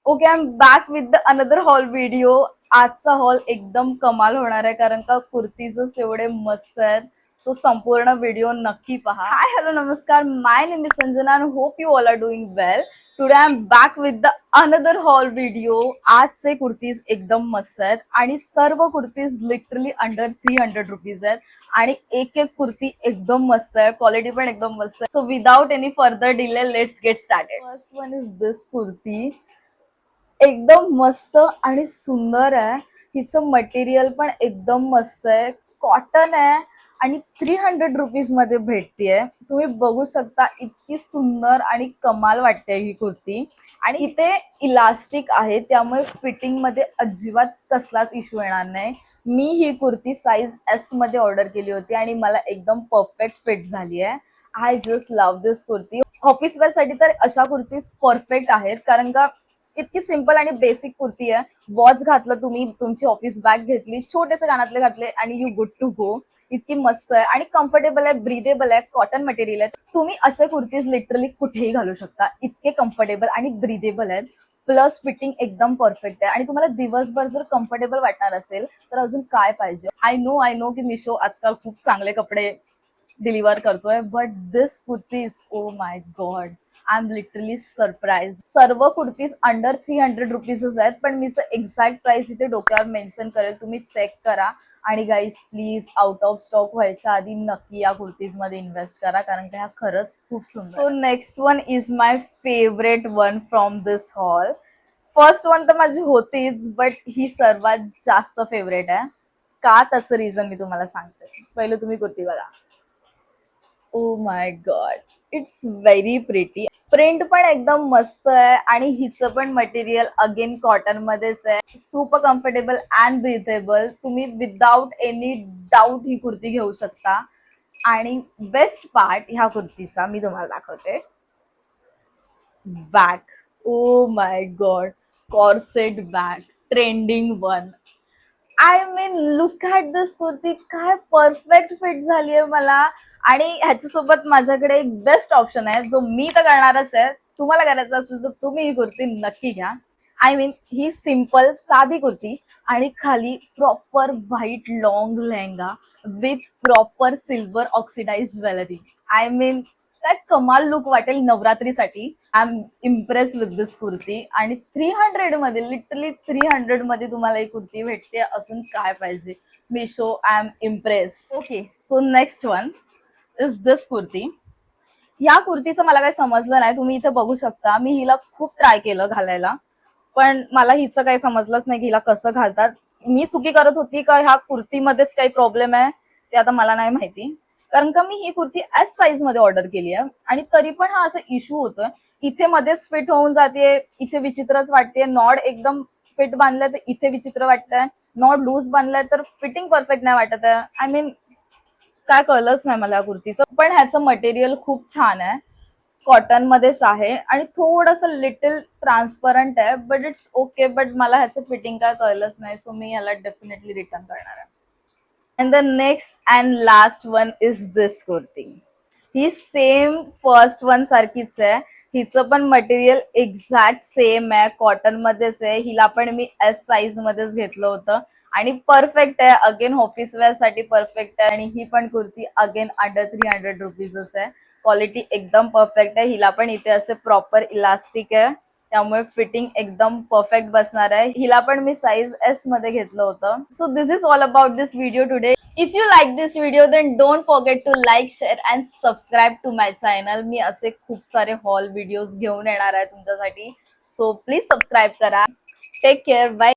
Okay, I am back with the another haul video. आजचा hall एकदम कमाल होणार आहे कारण का कुर्तीजच एवढे मस्त आहेत. सो संपूर्ण व्हिडिओ नक्की पहा. हाय हॅलो नमस्कार, my name is Sanjana and hope you all are doing well. Today I am back with the another haul video. आजचे कुर्तीज एकदम मस्त आहेत आणि सर्व कुर्तीज लिटरली अंडर 300 रुपीज आहेत आणि एक एक कुर्ती एकदम मस्त आहे, क्वालिटी पण एकदम मस्त आहे. So without any further delay let's get started. First one is this kurti. एकदम मस्त आणि सुंदर आहे. हिचं मटेरियल पण एकदम मस्त आहे, कॉटन आहे आणि 300 रुपीज मध्ये भेटतीये. तुम्ही बघू शकता इतकी सुंदर आणि कमाल वाटते ही कुर्ती. आणि इथे इलास्टिक आहे त्यामुळे फिटिंग मध्ये अजिबात कसलाच इश्यू येणार नाही. मी ही कुर्ती साईज एस मध्ये ऑर्डर केली होती आणि मला एकदम परफेक्ट फिट झाली आहे. I just love this kurti. Office wear साठी तर अशा कुर्तीज परफेक्ट आहेत कारण का इतकी सिंपल आणि बेसिक कुर्ती आहे. वॉच घातलं तुम्ही, तुमची ऑफिस बॅग घेतली, छोटेसे कानातले घातले आणि यू गुड टू गो. इतकी मस्त आहे आणि कम्फर्टेबल आहे, ब्रीदेबल आहे, कॉटन मटेरियल आहे. तुम्ही असे कुर्तीज लिटरली कुठेही घालू शकता. इतके कम्फर्टेबल आणि ब्रीदेबल आहेत. प्लस फिटिंग एकदम परफेक्ट आहे आणि तुम्हाला दिवसभर जर कम्फर्टेबल वाटणार असेल तर अजून काय पाहिजे. आय नो की मिशो आजकाल खूप चांगले कपडे डिलिव्हर करतोय, but this kurtis, O my God, I am literally surprise. सर्व कुर्तीज अंडर 300 रुपीजच आहेत, पण मीच एक्झॅक्ट प्राइस इथे डोक्यावर मेन्शन करेल, तुम्ही चेक करा. आणि guys please out of stock व्हायच्या आधी नक्की या कुर्तीज मध्ये इन्व्हेस्ट करा कारण का ह्या खरंच खूप सुंदर. So next one is my favourite one from this hall. First one तर माझी होतीच, बट ही सर्वात जास्त फेवरेट आहे. का त्याचं रिझन मी तुम्हाला सांगते. पहिलं तुम्ही कुर्ती बघा. ओ my God, it's very pretty. Print पण एकदम मस्त आहे आणि हिचं पण मटेरियल अगेन कॉटन मध्येच आहे. Super comfortable and breathable. तुम्ही विदाउट एनी डाऊट ही कुर्ती घेऊ शकता. आणि बेस्ट पार्ट ह्या कुर्तीचा मी तुम्हाला दाखवते. Back, oh my god, corset back, trending one. I mean look at this kurti, काय परफेक्ट फिट झाली आहे मला. आणि ह्याच्यासोबत माझ्याकडे एक बेस्ट ऑप्शन आहे जो मी तर करणारच आहे. तुम्हाला करायचं असेल तर तुम्ही ही कुर्ती नक्की घ्या. आय मीन ही सिंपल साधी कुर्ती आणि खाली proper white long lehenga with proper silver oxidise jewellery. I mean काय कमाल लुक वाटेल नवरात्रीसाठी. आय एम इम्प्रेस विथ दिस कुर्ती. आणि 300 मध्ये, लिटरली 300 मध्ये तुम्हाला ही कुर्ती भेटते, अजून काय पाहिजे. Meesho, I am impress. Okay, so next one is this kurti. या कुर्तीचं मला काही समजलं नाही. तुम्ही इथे बघू शकता, मी हिला खूप ट्राय केलं घालायला, पण मला हिचं काही समजलंच नाही की हिला कसं घालतात. मी चुकी करत होती का ह्या कुर्तीमध्येच काही प्रॉब्लेम आहे ते आता मला नाही माहिती. कारण का मी ही कुर्ती एस साईज मध्ये ऑर्डर केली आहे आणि तरी पण हा असा इश्यू होतोय. इथे मध्येच फिट होऊन जाते, इथे विचित्रच वाटते. नॉड एकदम फिट बांधलंय तर इथे विचित्र वाटतंय, नॉड लूज बांधलंय तर फिटिंग परफेक्ट नाही वाटत आहे. आय मीन काय कळलंच नाही मला या कुर्तीचं. पण ह्याचं मटेरियल खूप छान आहे, कॉटन मध्येच आहे आणि थोडंसं लिटिल ट्रान्सपरंट आहे, बट इट्स ओके. बट मला ह्याचं फिटिंग काय कळलंच नाही, सो मी याला डेफिनेटली रिटर्न करणार आहे. And the next and last one is this kurti. He same first one सारखीच आहे. हिचं पण मटेरियल एक्झॅक्ट सेम आहे, कॉटन मध्येच आहे. हिला पण मी एस साईज मध्येच घेतलं होतं आणि परफेक्ट आहे. अगेन ऑफिस वेअर साठी परफेक्ट आहे. आणि ही पण कुर्ती अगेन अंडर 300 रुपीजच आहे. क्वालिटी एकदम परफेक्ट आहे. हिला पण इथे असे प्रॉपर इलास्टिक आहे त्यामुळे फिटिंग एकदम परफेक्ट बसणार आहे. हिला पण मी साईज एस मध्ये घेतलं होतं. So this is all about this video today. If you like this video then don't forget to like, share and subscribe to my channel. मी असे खूप सारे हॉल व्हिडिओज घेऊन येणार आहे तुमच्यासाठी, सो प्लीज सबस्क्राईब करा. Take care, bye.